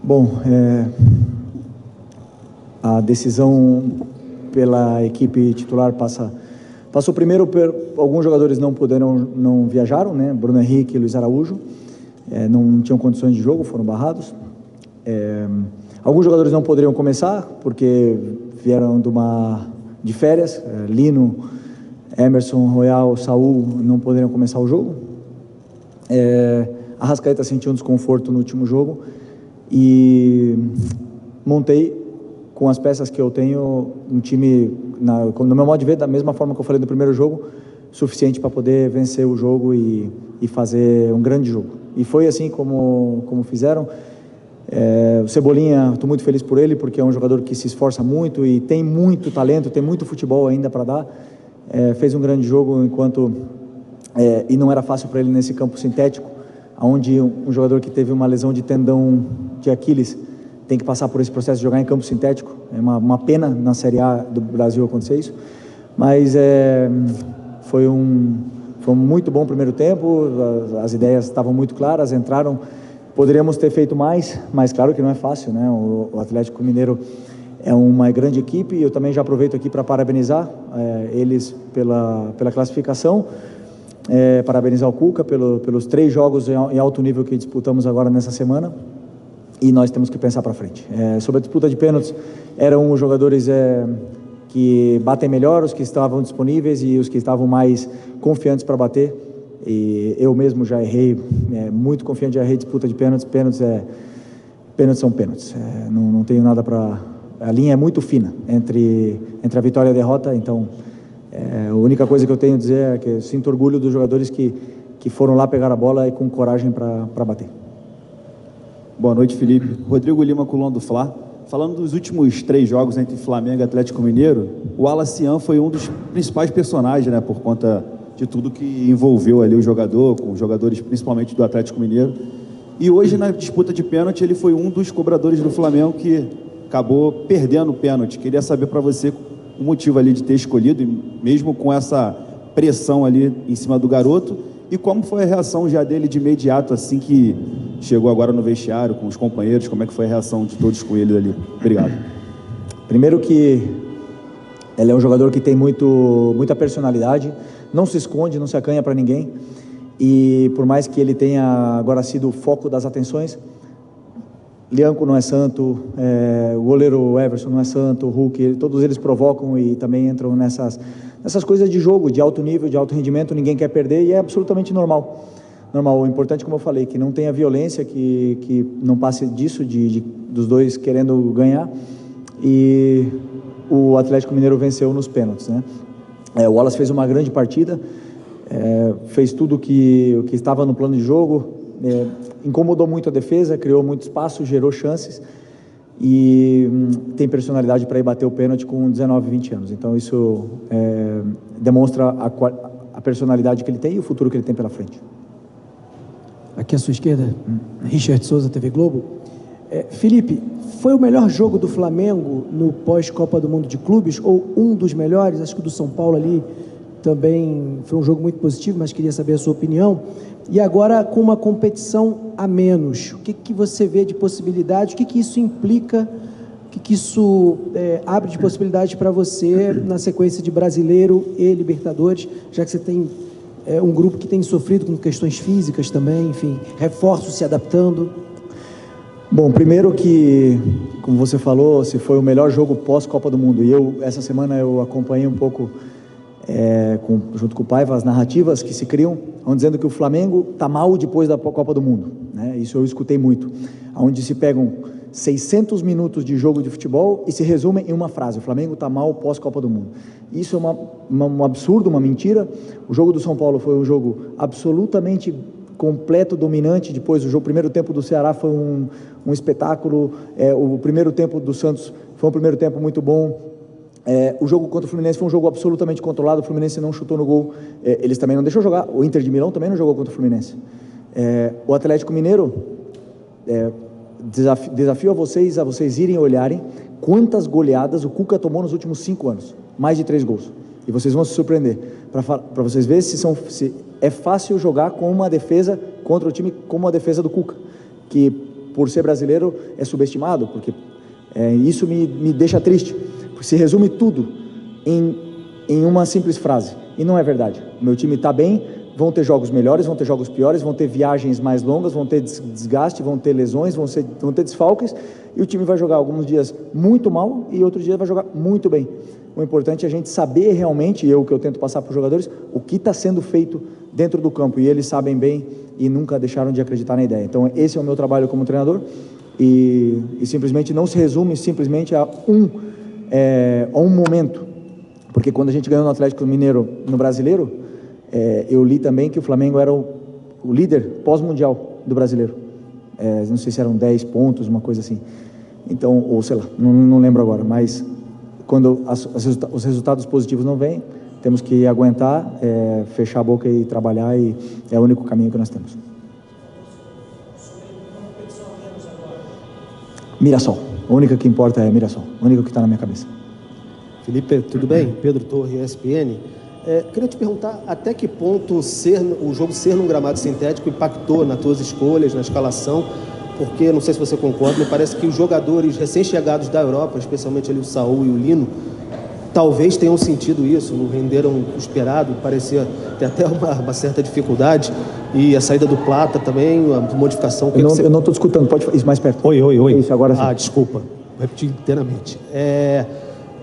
Bom, a decisão pela equipe titular passou primeiro por alguns jogadores não viajaram, né? Bruno Henrique e Luiz Araújo, não tinham condições de jogo, foram barrados. Alguns jogadores não poderiam começar porque vieram de férias. Lino, Emerson, Royal, Saul não poderiam começar o jogo. Arrascaeta sentiu um desconforto no último jogo e montei com as peças que eu tenho um time, no meu modo de ver, da mesma forma que eu falei no primeiro jogo, suficiente para poder vencer o jogo e fazer um grande jogo. E foi assim como fizeram. O Cebolinha, estou muito feliz por ele, porque é um jogador que se esforça muito e tem muito talento, tem muito futebol ainda para dar. Fez um grande jogo e não era fácil para ele nesse campo sintético, onde um jogador que teve uma lesão de tendão de Aquiles tem que passar por esse processo de jogar em campo sintético. É uma pena na Série A do Brasil acontecer isso, mas foi um muito bom primeiro tempo. As ideias estavam muito claras, entraram. Poderíamos ter feito mais, mas claro que não é fácil, né? O Atlético Mineiro é uma grande equipe e eu também já aproveito aqui para parabenizar eles pela classificação, parabenizar o Cuca pelos 3 jogos em alto nível que disputamos agora nessa semana, e nós temos que pensar para frente. Sobre a disputa de pênaltis, eram os jogadores que batem melhor, os que estavam disponíveis e os que estavam mais confiantes para bater. E eu mesmo já errei, muito confiante, já errei disputa de pênaltis. Pênaltis são pênaltis, não tenho nada para... A linha é muito fina entre a vitória e a derrota, então a única coisa que eu tenho a dizer é que eu sinto orgulho dos jogadores que foram lá pegar a bola e com coragem para bater. Boa noite, Felipe. Rodrigo Lima, Colón do Fla. Falando dos últimos 3 jogos entre Flamengo e Atlético Mineiro, o Wallace Yan foi um dos principais personagens, né, por conta de tudo que envolveu ali o jogador, com os jogadores principalmente do Atlético Mineiro. E hoje, na disputa de pênalti, ele foi um dos cobradores do Flamengo que acabou perdendo o pênalti. Queria saber para você o motivo ali de ter escolhido, mesmo com essa pressão ali em cima do garoto, e como foi a reação já dele de imediato, assim que chegou agora no vestiário, com os companheiros, como é que foi a reação de todos com ele ali? Obrigado. Primeiro que ele é um jogador que tem muita personalidade, não se esconde, não se acanha para ninguém, e por mais que ele tenha agora sido o foco das atenções, Lianco não é santo, o goleiro Everson não é santo, o Hulk, todos eles provocam e também entram nessas coisas de jogo, de alto nível, de alto rendimento, ninguém quer perder e é absolutamente normal. O importante, como eu falei, que não tenha violência, que não passe disso, dos dois querendo ganhar, e o Atlético Mineiro venceu nos pênaltis, né? O Wallace fez uma grande partida, fez tudo o que estava no plano de jogo, incomodou muito a defesa, criou muito espaço, gerou chances e tem personalidade para ir bater o pênalti com 19, 20 anos. Então isso demonstra a personalidade que ele tem e o futuro que ele tem pela frente. Aqui à sua esquerda, Richard Souza, TV Globo. Felipe, foi o melhor jogo do Flamengo no pós-Copa do Mundo de Clubes, ou um dos melhores? Acho que o do São Paulo ali também foi um jogo muito positivo, mas queria saber a sua opinião. E agora, com uma competição a menos, o que você vê de possibilidade, o que isso implica, o que isso abre de possibilidade para você na sequência de Brasileiro e Libertadores, já que você tem um grupo que tem sofrido com questões físicas também, enfim, reforços se adaptando? Bom, primeiro que, como você falou, se foi o melhor jogo pós-Copa do Mundo, e essa semana eu acompanhei um pouco, junto com o Paiva, as narrativas que se criam, dizendo que o Flamengo está mal depois da Copa do Mundo, né? Isso eu escutei muito, onde se pegam 600 minutos de jogo de futebol e se resumem em uma frase: o Flamengo está mal pós-Copa do Mundo. Isso é um absurdo, uma mentira. O jogo do São Paulo foi um jogo absolutamente completo, dominante. Depois o primeiro tempo do Ceará foi um espetáculo, o primeiro tempo do Santos foi um primeiro tempo muito bom. O jogo contra o Fluminense foi um jogo absolutamente controlado, o Fluminense não chutou no gol, eles também não deixou jogar, o Inter de Milão também não jogou contra o Fluminense. O Atlético Mineiro, desafio a vocês irem olharem quantas goleadas o Cuca tomou nos últimos 5 anos, mais de 3 gols, e vocês vão se surpreender, para vocês verem se é fácil jogar com uma defesa contra o time como a defesa do Cuca, que por ser brasileiro, é subestimado, porque isso me deixa triste, porque se resume tudo em uma simples frase, e não é verdade. O meu time está bem, vão ter jogos melhores, vão ter jogos piores, vão ter viagens mais longas, vão ter desgaste, vão ter lesões, vão ter desfalques, e o time vai jogar alguns dias muito mal e outros dias vai jogar muito bem. O importante é a gente saber realmente, o que eu tento passar para os jogadores, o que está sendo feito dentro do campo, e eles sabem bem e nunca deixaram de acreditar na ideia. Então esse é o meu trabalho como treinador, e simplesmente não se resume simplesmente a um momento, porque quando a gente ganhou no Atlético Mineiro no Brasileiro, eu li também que o Flamengo era o líder pós-mundial do Brasileiro, não sei se eram 10 pontos, uma coisa assim, então, ou sei lá, não lembro agora, mas quando os resultados positivos não vêm, temos que aguentar, fechar a boca e trabalhar, e é o único caminho que nós temos. Mirassol, a única que importa é Mirassol, a única que está na minha cabeça. Felipe, tudo bem? Pedro Torre, ESPN. Queria te perguntar até que ponto o jogo ser num gramado sintético impactou nas tuas escolhas, na escalação, porque, não sei se você concorda, me parece que os jogadores recém-chegados da Europa, especialmente ali o Saúl e o Lino, talvez tenham sentido isso, não renderam o esperado, parecia ter até uma certa dificuldade, e a saída do Plata também, a modificação... Eu não estou escutando, pode ir mais perto. Oi. Isso, agora sim. Desculpa, vou repetir inteiramente.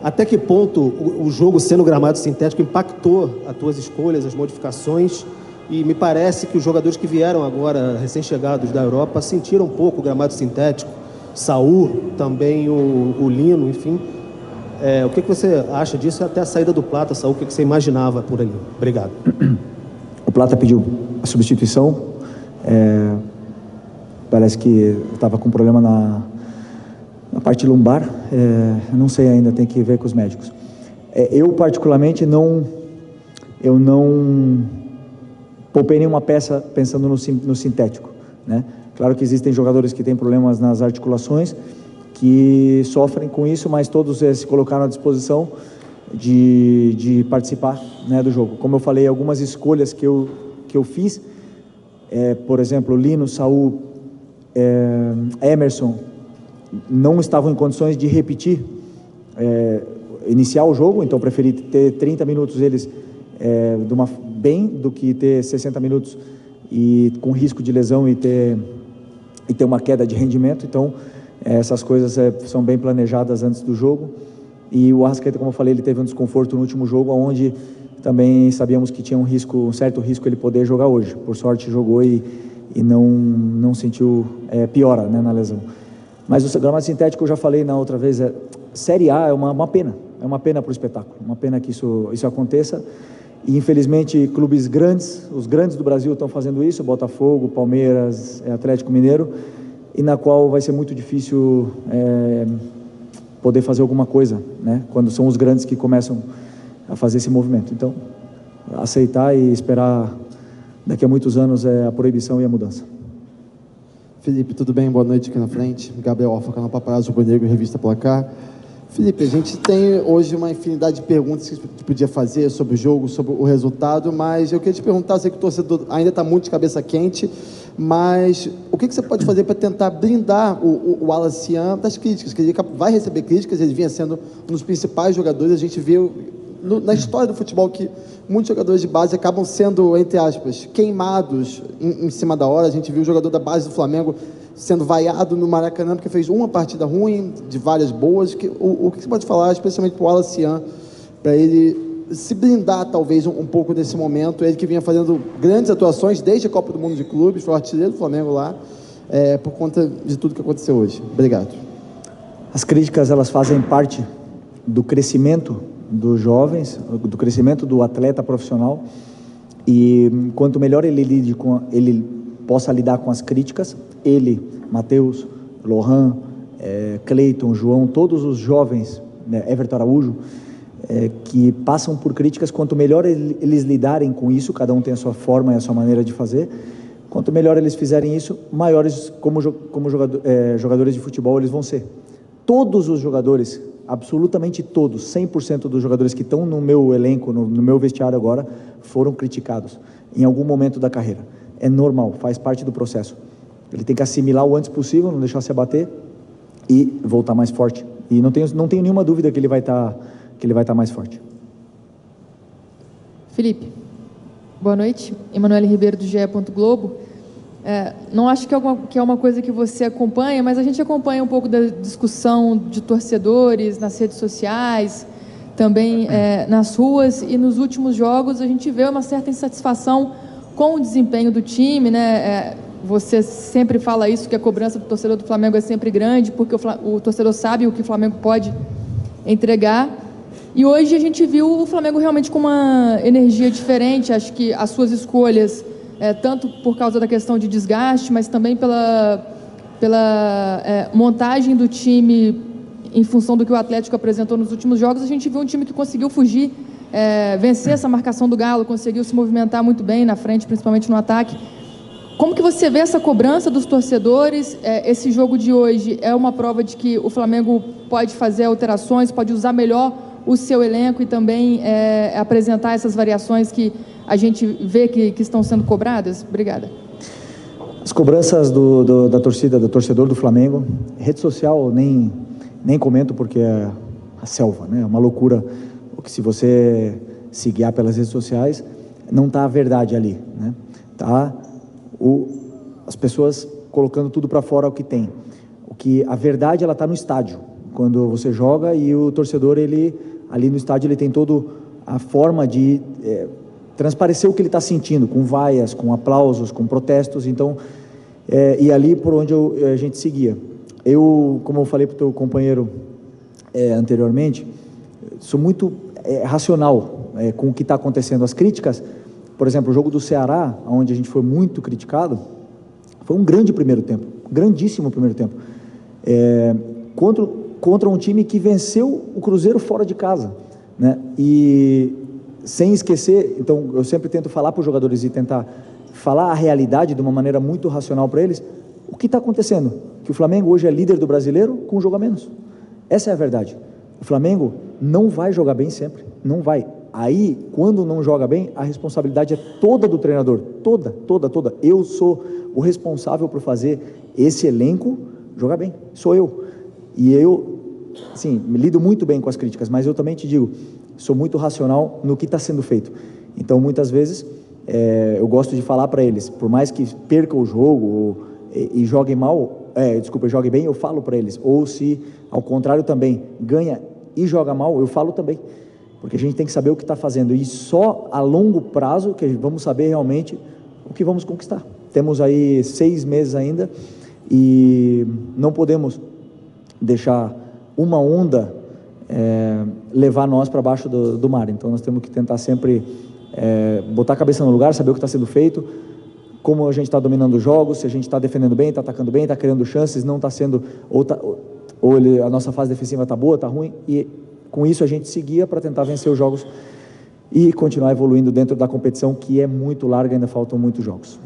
Até que ponto o jogo sendo gramado sintético impactou as tuas escolhas, as modificações, e me parece que os jogadores que vieram agora, recém-chegados da Europa, sentiram um pouco o gramado sintético, Saúl, também o Lino, enfim. O que você acha disso, até a saída do Plata, Saúl, o que você imaginava por ali? Obrigado. O Plata pediu a substituição, parece que estava com problema na parte lumbar, não sei ainda, tem que ver com os médicos. Eu particularmente não poupei nenhuma peça pensando no sintético, né? Claro que existem jogadores que têm problemas nas articulações, que sofrem com isso, mas todos se colocaram à disposição de participar, né, do jogo. Como eu falei, algumas escolhas que eu fiz, por exemplo, Lino, Saúl, Emerson, não estavam em condições de repetir, iniciar o jogo, então preferi ter 30 minutos eles bem do que ter 60 minutos e com risco de lesão e ter uma queda de rendimento. Então essas coisas são bem planejadas antes do jogo. E o Arrascaeta, como eu falei, ele teve um desconforto no último jogo, onde também sabíamos que tinha um certo risco ele poder jogar hoje. Por sorte jogou e não sentiu piora, né, na lesão. Mas o gramado sintético, eu já falei na outra vez, Série A é uma pena, para o espetáculo, uma pena que isso aconteça, e infelizmente clubes grandes, os grandes do Brasil estão fazendo isso, Botafogo, Palmeiras, Atlético Mineiro, e na qual vai ser muito difícil poder fazer alguma coisa, né, quando são os grandes que começam a fazer esse movimento. Então, aceitar e esperar daqui a muitos anos a proibição e a mudança. Felipe, tudo bem? Boa noite aqui na frente. Gabriel Alfa, canal Paparazzo, Rubro Negro, Revista Placar. Felipe, a gente tem hoje uma infinidade de perguntas que a gente podia fazer sobre o jogo, sobre o resultado, mas eu queria te perguntar, sei que o torcedor ainda está muito de cabeça quente, mas o que você pode fazer para tentar blindar o Wallace Yan das críticas? Que ele vai receber críticas, ele vinha sendo um dos principais jogadores, a gente viu na história do futebol que muitos jogadores de base acabam sendo, entre aspas, queimados em cima da hora. A gente viu o jogador da base do Flamengo sendo vaiado no Maracanã porque fez uma partida ruim, de várias boas. O que você pode falar, especialmente para o Wallace Yan, para ele se blindar talvez um pouco desse momento, ele que vinha fazendo grandes atuações desde a Copa do Mundo de Clubes, foi o artilheiro do Flamengo lá, por conta de tudo que aconteceu hoje. Obrigado. As críticas, elas fazem parte do crescimento dos jovens, do crescimento do atleta profissional, e quanto melhor ele possa lidar com as críticas, Matheus, Lohan, Cleiton, João, todos os jovens, né, Everton Araújo, que passam por críticas, quanto melhor eles lidarem com isso, cada um tem a sua forma e a sua maneira de fazer, quanto melhor eles fizerem isso, maiores como jogadores de futebol eles vão ser. Todos os jogadores, absolutamente todos, 100% dos jogadores que estão no meu elenco, no meu vestiário agora, foram criticados em algum momento da carreira. É normal, faz parte do processo. Ele tem que assimilar o antes possível, não deixar se abater e voltar mais forte. E não tenho nenhuma dúvida que ele vai estar mais forte. Felipe, boa noite. Emanuele Ribeiro, do GE. Globo. Não acho que é uma coisa que você acompanha, mas a gente acompanha um pouco da discussão de torcedores nas redes sociais, também nas ruas, e nos últimos jogos a gente vê uma certa insatisfação com o desempenho do time, né? Você sempre fala isso, que a cobrança do torcedor do Flamengo é sempre grande, porque o torcedor sabe o que o Flamengo pode entregar. E hoje a gente viu o Flamengo realmente com uma energia diferente. Acho que as suas escolhas, tanto por causa da questão de desgaste, mas também pela montagem do time em função do que o Atlético apresentou nos últimos jogos, a gente viu um time que conseguiu fugir, vencer essa marcação do Galo, conseguiu se movimentar muito bem na frente, principalmente no ataque. Como que você vê essa cobrança dos torcedores? Esse jogo de hoje é uma prova de que o Flamengo pode fazer alterações, pode usar melhor o seu elenco e também apresentar essas variações que a gente vê que estão sendo cobradas? Obrigada. As cobranças da torcida, do torcedor do Flamengo, rede social nem comento, porque é a selva, né? É uma loucura, porque se você se guiar pelas redes sociais, não está a verdade ali, né? Tá as pessoas colocando tudo para fora o que tem. A verdade, ela está no estádio, quando você joga, e o torcedor, ele ali no estádio, ele tem toda a forma de transparecer o que ele está sentindo, com vaias, com aplausos, com protestos. Então, e ali por onde a gente seguia. Como eu falei para o teu companheiro anteriormente, sou muito racional com o que está acontecendo. As críticas, por exemplo, o jogo do Ceará, onde a gente foi muito criticado, foi um grande primeiro tempo, grandíssimo primeiro tempo, contra um time que venceu o Cruzeiro fora de casa, né? E sem esquecer, então eu sempre tento falar para os jogadores e tentar falar a realidade de uma maneira muito racional para eles. O que está acontecendo? Que o Flamengo hoje é líder do Brasileiro com um jogo a menos. Essa é a verdade. O Flamengo não vai jogar bem sempre, não vai. Aí, quando não joga bem, a responsabilidade é toda do treinador, toda. Eu sou o responsável por fazer esse elenco jogar bem, sou eu. E eu, sim, lido muito bem com as críticas, mas eu também te digo, sou muito racional no que está sendo feito. Então, muitas vezes, eu gosto de falar para eles, por mais que perca o jogo e joguem mal, jogue bem, eu falo para eles. Ou se, ao contrário também, ganha e joga mal, eu falo também. Porque a gente tem que saber o que está fazendo, e só a longo prazo que vamos saber realmente o que vamos conquistar. Temos aí 6 meses ainda e não podemos deixar uma onda levar nós para baixo do mar. Então nós temos que tentar sempre botar a cabeça no lugar, saber o que está sendo feito, como a gente está dominando os jogos, se a gente está defendendo bem, está atacando bem, está criando chances, não está sendo, a nossa fase defensiva está boa, está ruim, e com isso a gente seguia para tentar vencer os jogos e continuar evoluindo dentro da competição, que é muito larga, ainda faltam muitos jogos.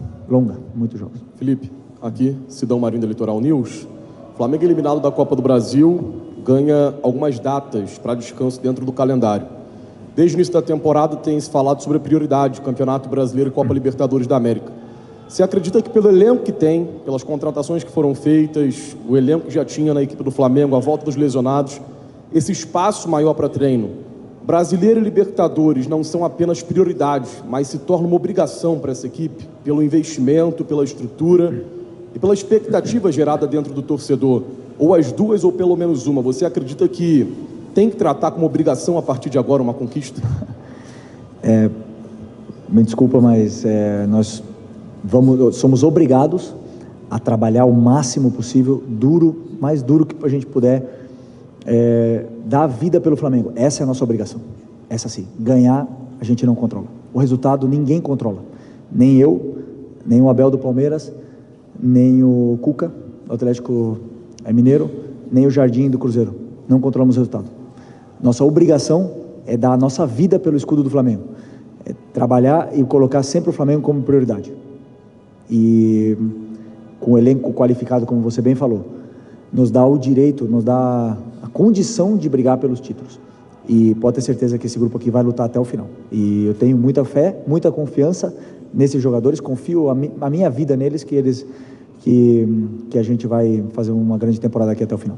Muitos jogos. Felipe, aqui, Sidão Marinho da Litoral News. Flamengo eliminado da Copa do Brasil, ganha algumas datas para descanso dentro do calendário. Desde o início da temporada tem se falado sobre a prioridade, Campeonato Brasileiro e Copa Libertadores da América. Você acredita que pelo elenco que tem, pelas contratações que foram feitas, o elenco que já tinha na equipe do Flamengo, a volta dos lesionados, esse espaço maior para treino, Brasileiro e Libertadores não são apenas prioridades, mas se torna uma obrigação para essa equipe, pelo investimento, pela estrutura e pela expectativa gerada dentro do torcedor, ou as duas ou pelo menos uma? Você acredita que tem que tratar como obrigação a partir de agora uma conquista? Me desculpa, mas nós somos obrigados a trabalhar o máximo possível, mais duro que a gente puder, dar a vida pelo Flamengo. Essa é a nossa obrigação, essa sim. Ganhar a gente não controla, o resultado ninguém controla, nem eu, nem o Abel do Palmeiras, nem o Cuca do Atlético Mineiro, nem o Jardim do Cruzeiro. Não controlamos o resultado. Nossa obrigação é dar a nossa vida pelo escudo do Flamengo, trabalhar e colocar sempre o Flamengo como prioridade, e com o elenco qualificado, como você bem falou, nos dá o direito, nos dá a condição de brigar pelos títulos. E pode ter certeza que esse grupo aqui vai lutar até o final. E eu tenho muita fé, muita confiança nesses jogadores, confio a minha vida neles, que eles que a gente vai fazer uma grande temporada aqui até o final.